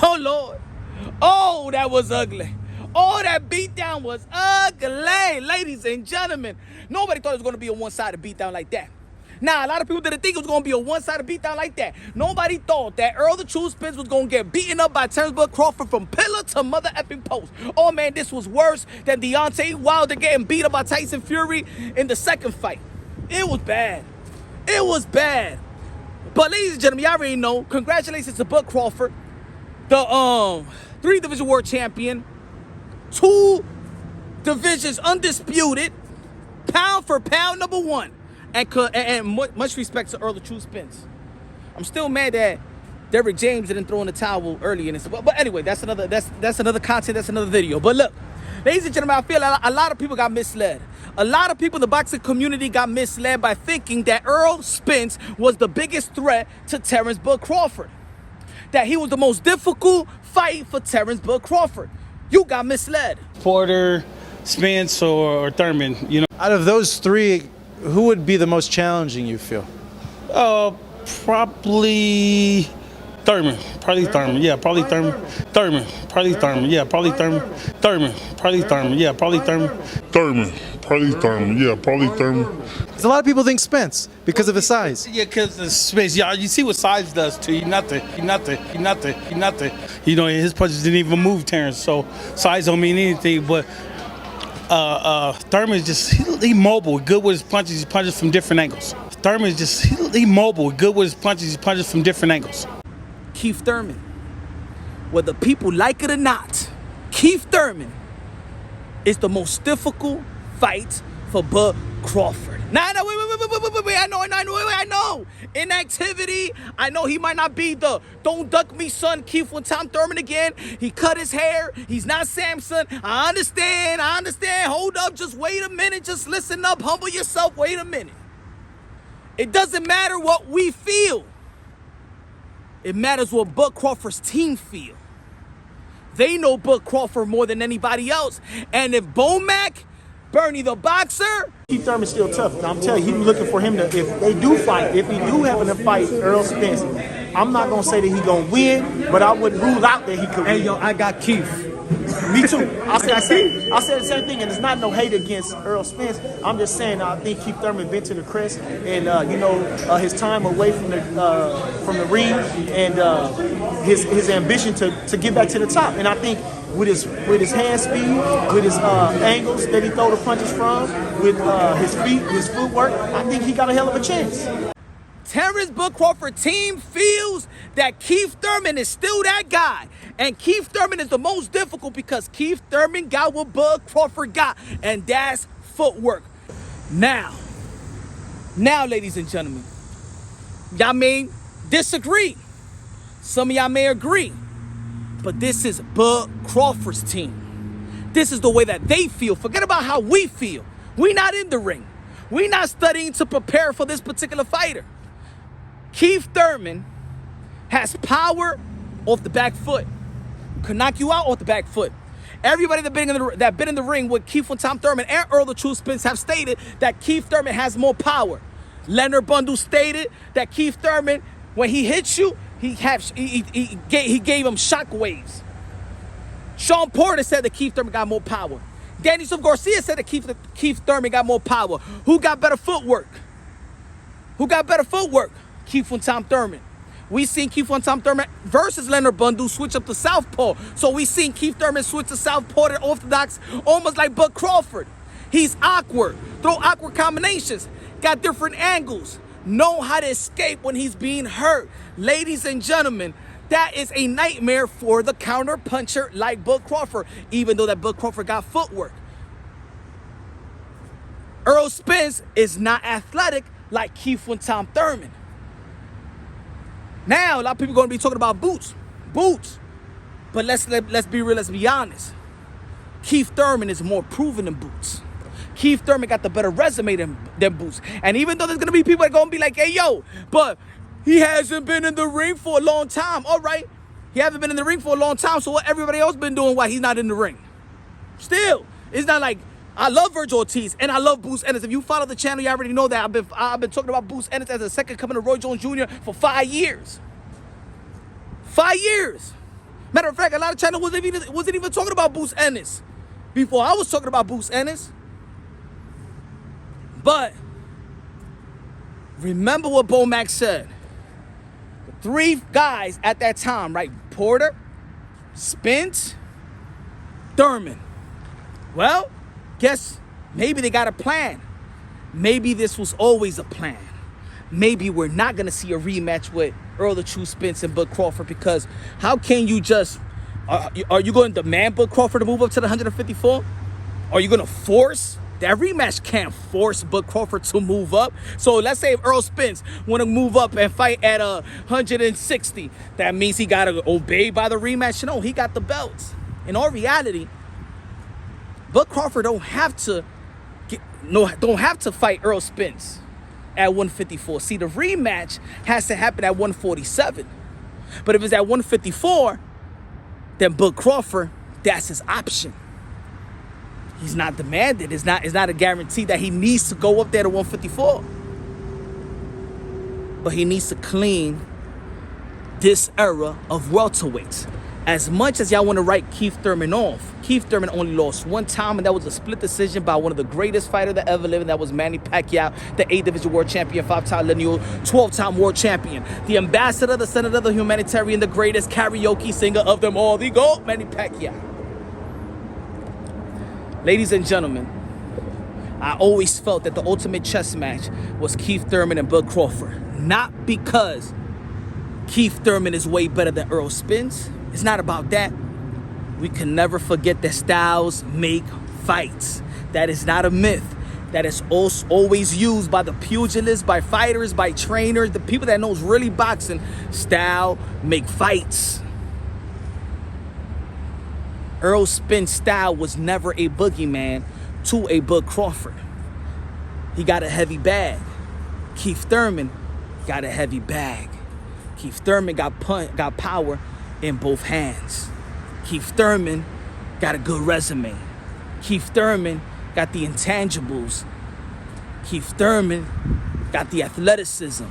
Oh, Lord. Oh, that was ugly. Oh, that beatdown was ugly. Ladies and gentlemen, nobody thought it was going to be a one-sided beatdown like that. Now, a lot of people didn't think it was going to be a one-sided beatdown like that. Nobody thought that Errol the True Spence was going to get beaten up by Terence Crawford from pillar to mother effing post. Oh, man, this was worse than Deontay Wilder getting beat up by Tyson Fury in the second fight. It was bad. It was bad. But, ladies and gentlemen, y'all already know, congratulations to Bud Crawford, the 3-division world champion, 2 divisions undisputed, pound for pound #1. And much respect to Errol the True Spence. I'm still mad that Derrick James didn't throw in the towel early in this. But anyway, that's another content, that's another video. But look, ladies and gentlemen, I feel a lot of people got misled. A lot of people in the boxing community got misled by thinking that Errol Spence was the biggest threat to Terence Bud Crawford. That he was the most difficult fight for Terence Bud Crawford. You got misled. Porter, Spence, or Thurman, you know. Out of those 3, who would be the most challenging, you feel? Probably Thurman. Probably Thurman. Yeah, probably Thurman. Thurman. Probably Thurman. Yeah, probably Thurman. Thurman. Probably Thurman. Yeah, probably Thurman. Thurman. Probably Thurman. Yeah, probably Thurman. Because a lot of people think Spence because of his size. Yeah, because of space. Y'all, you see what size does to you. Nothing. Nothing. Nothing. Nothing. You know, his punches didn't even move Terence, so size don't mean anything. But Thurman is just he mobile, good with his punches. He punches from different angles. Thurman is just he mobile, good with his punches. He punches from different angles. Keith Thurman, whether people like it or not, Keith Thurman is the most difficult fight for Bud Crawford. Nah, wait, I know. Inactivity. I know he might not be the don't duck me son Keith when Tom Thurman again. He cut his hair. He's not Samson. I understand. Hold up. Just wait a minute. Just listen up. Humble yourself. Wait a minute. It doesn't matter what we feel. It matters what Bud Crawford's team feel. They know Bud Crawford more than anybody else. And if Bomac, Bernie the boxer, Keith Thurman's still tough. And I'm telling you, he's looking for him to, if they do fight, if he do happen to fight Errol Spence, I'm not going to say that he's going to win, but I wouldn't rule out that he could win. hey, yo, I got Keith. Me too. I said the same thing, and it's not no hate against Errol Spence. I'm just saying I think Keith Thurman been to the crest, and his time away from the ring, and his ambition to get back to the top. And I think with his hand speed, with his angles that he throw the punches from, with his feet, his footwork, I think he got a hell of a chance. Terence Bud Crawford team feels that Keith Thurman is still that guy. And Keith Thurman is the most difficult because Keith Thurman got what Bud Crawford got. And that's footwork. Now, ladies and gentlemen, y'all may disagree. Some of y'all may agree. But this is Bud Crawford's team. This is the way that they feel. Forget about how we feel. We're not in the ring. We're not studying to prepare for this particular fighter. Keith Thurman has power off the back foot. Could knock you out off the back foot. Everybody that been in the ring with Keith and Tom Thurman and Errol the True Spence have stated that Keith Thurman has more power. Leonard Bundle stated that Keith Thurman, when he hits you, he gave him shock waves. Sean Porter said that Keith Thurman got more power. Danielson Garcia said that Keith Thurman got more power. Who got better footwork? Keith and Tom Thurman. We seen Keith and Tom Thurman versus Leonard Bundle switch up to southpaw. So we seen Keith Thurman switch to southpaw to orthodox, almost like Bud Crawford. He's awkward, throw awkward combinations, got different angles, know how to escape when he's being hurt. Ladies and gentlemen, that is a nightmare for the counter puncher like Bud Crawford, even though that Bud Crawford got footwork. Errol Spence is not athletic like Keith and Tom Thurman. Now, a lot of people are going to be talking about boots. But let's be real, let's be honest. Keith Thurman is more proven than Boots. Keith Thurman got the better resume than Boots. And even though there's going to be people that are going to be like, hey, yo, but he hasn't been in the ring for a long time. All right, he hasn't been in the ring for a long time, so what everybody else been doing while he's not in the ring? Still, it's not like, I love Virgil Ortiz and I love Bruce Ennis. If you follow the channel, you already know that I've been talking about Bruce Ennis as a second coming to Roy Jones Jr. for 5 years. 5 years. Matter of fact, a lot of channels wasn't even talking about Boots Ennis before I was talking about Boots Ennis. But remember what Bomac said. The 3 guys at that time, right? Porter, Spence, Thurman. Well, guess maybe they got a plan. Maybe this was always a plan. Maybe we're not going to see a rematch with Errol the True Spence and Bud Crawford, because how can you just... Are you going to demand Bud Crawford to move up to the 154? Are you going to force? That rematch can't force Bud Crawford to move up. So let's say if Errol Spence want to move up and fight at 160, that means he got to obey by the rematch. No, he got the belts. In all reality, Bud Crawford don't have to fight Errol Spence at 154. See, the rematch has to happen at 147. But if it's at 154, then Bud Crawford, that's his option. He's not demanded. It's not a guarantee that he needs to go up there to 154. But he needs to clean this era of welterweights. As much as y'all want to write Keith Thurman off, Keith Thurman only lost 1 time, and that was a split decision by one of the greatest fighters that ever lived, and that was Manny Pacquiao, the 8th Division World Champion, 5-time lineal, 12-time World Champion, the ambassador, the senator, the humanitarian, the greatest karaoke singer of them all, the GOAT, Manny Pacquiao. Ladies and gentlemen, I always felt that the ultimate chess match was Keith Thurman and Bud Crawford. Not because Keith Thurman is way better than Errol Spence. It's not about that. We can never forget that styles make fights. That is not a myth. That is always used by the pugilists, by fighters, by trainers, the people that knows really boxing. Style make fights. Errol Spence's style was never a boogeyman to a Bud Crawford. He got a heavy bag. Keith Thurman got a heavy bag. Keith Thurman got power in both hands. Keith Thurman got a good resume. Keith Thurman got the intangibles. Keith Thurman got the athleticism.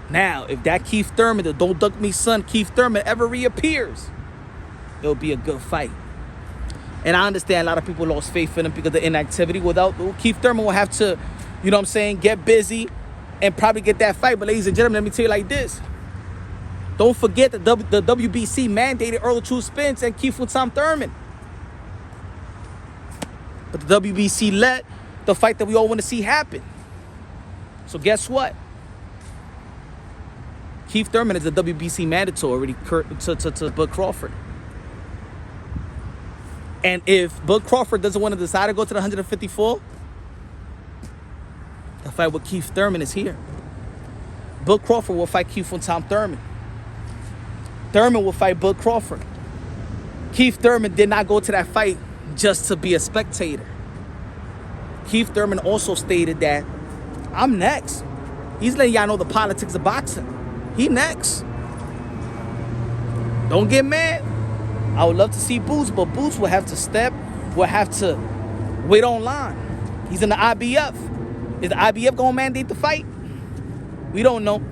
Now, if that Keith Thurman, the Don't Duck Me son, Keith Thurman, ever reappears, it'll be a good fight. And I understand a lot of people lost faith in him because of the inactivity. Keith Thurman will have to, you know what I'm saying, get busy and probably get that fight. But ladies and gentlemen, let me tell you like this. Don't forget that the WBC mandated Errol True Spence and Keith Thurman. But the WBC let the fight that we all want to see happen. So guess what? Keith Thurman is a WBC mandatory to Bud Crawford. And if Bud Crawford doesn't want to decide to go to the 154, the fight with Keith Thurman is here. Bud Crawford will fight Keith Thurman. Thurman will fight Bud Crawford. Keith Thurman did not go to that fight just to be a spectator. Keith Thurman also stated that I'm next. He's letting y'all know the politics of boxing. He next. Don't get mad. I would love to see Boots, but Boots will have to wait online. He's in the IBF. Is the IBF going to mandate the fight? We don't know.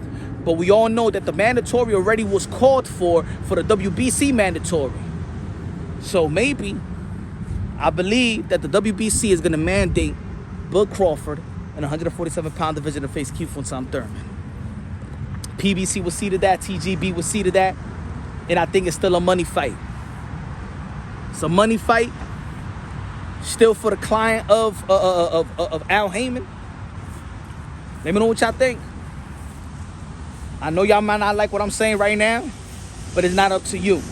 But we all know that the mandatory already was called for the WBC mandatory. So maybe, I believe that the WBC is going to mandate Bud Crawford in a 147-pound division to face Keith Thurman. PBC will see to that. TGB will see to that. And I think it's still a money fight. It's a money fight. Still for the client of Al Heyman. Let me know what y'all think. I know y'all might not like what I'm saying right now, but it's not up to you.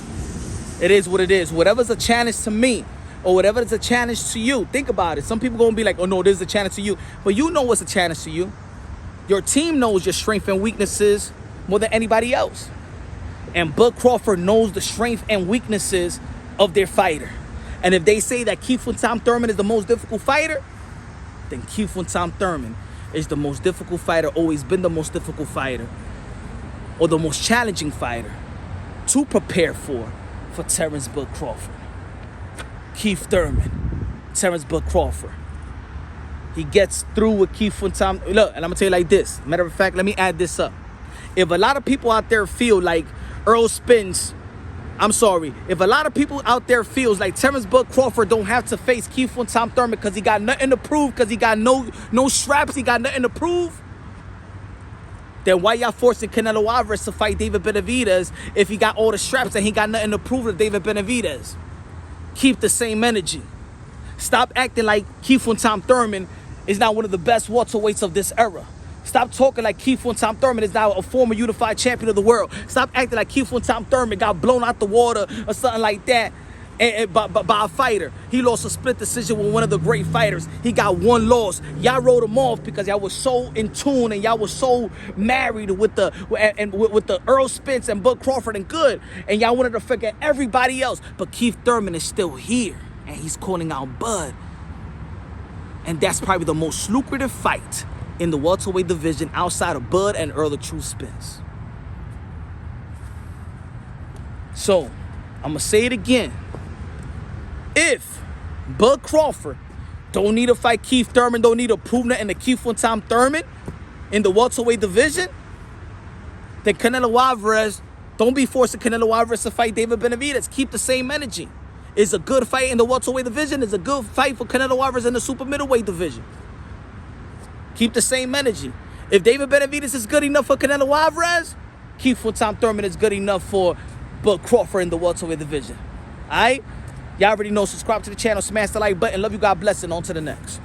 It is what it is. Whatever's a challenge to me, or whatever is a challenge to you, think about it. Some people gonna be like, oh no, this is a challenge to you. But you know what's a challenge to you. Your team knows your strengths and weaknesses more than anybody else. And Bud Crawford knows the strengths and weaknesses of their fighter. And if they say that Keith Thurman is the most difficult fighter, then Keith Thurman is the most difficult fighter, always been the most difficult fighter, or the most challenging fighter to prepare for Terence Bud Crawford. Keith Thurman, Terence Bud Crawford. He gets through with Keith Thurman. Look, and I'm going to tell you like this. Matter of fact, let me add this up. If a lot of people out there feel like Errol Spence I'm sorry. If a lot of people out there feels like Terence Bud Crawford don't have to face Keith Thurman because he got nothing to prove, because he got no straps, he got nothing to prove, then why y'all forcing Canelo Alvarez to fight David Benavidez if he got all the straps and he got nothing to prove to David Benavidez? Keep the same energy. Stop acting like Keith Thurman is not one of the best welterweights of this era. Stop talking like Keith Thurman is now a former unified champion of the world. Stop acting like Keith Thurman got blown out the water or something like that by a fighter. He lost a split decision with one of the great fighters. He got one loss. Y'all wrote him off because y'all was so in tune and y'all was so married with the Errol Spence and Bud Crawford and good, and y'all wanted to forget everybody else. But Keith Thurman is still here, and he's calling out Bud, and that's probably the most lucrative fight in the welterweight division outside of Bud and Errol the True Spence. So, I'm going to say it again. If Bud Crawford don't need to fight Keith Thurman, don't need to prove nothing to Keith Thurman in the welterweight division, then Canelo Alvarez, don't be forcing Canelo Alvarez to fight David Benavidez. Keep the same energy. It's a good fight in the welterweight division. It's a good fight for Canelo Alvarez in the super middleweight division. Keep the same energy. If David Benavidez is good enough for Canelo Alvarez, Keith Thurman is good enough for Bud Crawford in the welterweight division. All right? Y'all already know. Subscribe to the channel. Smash the like button. Love you. God bless. And on to the next.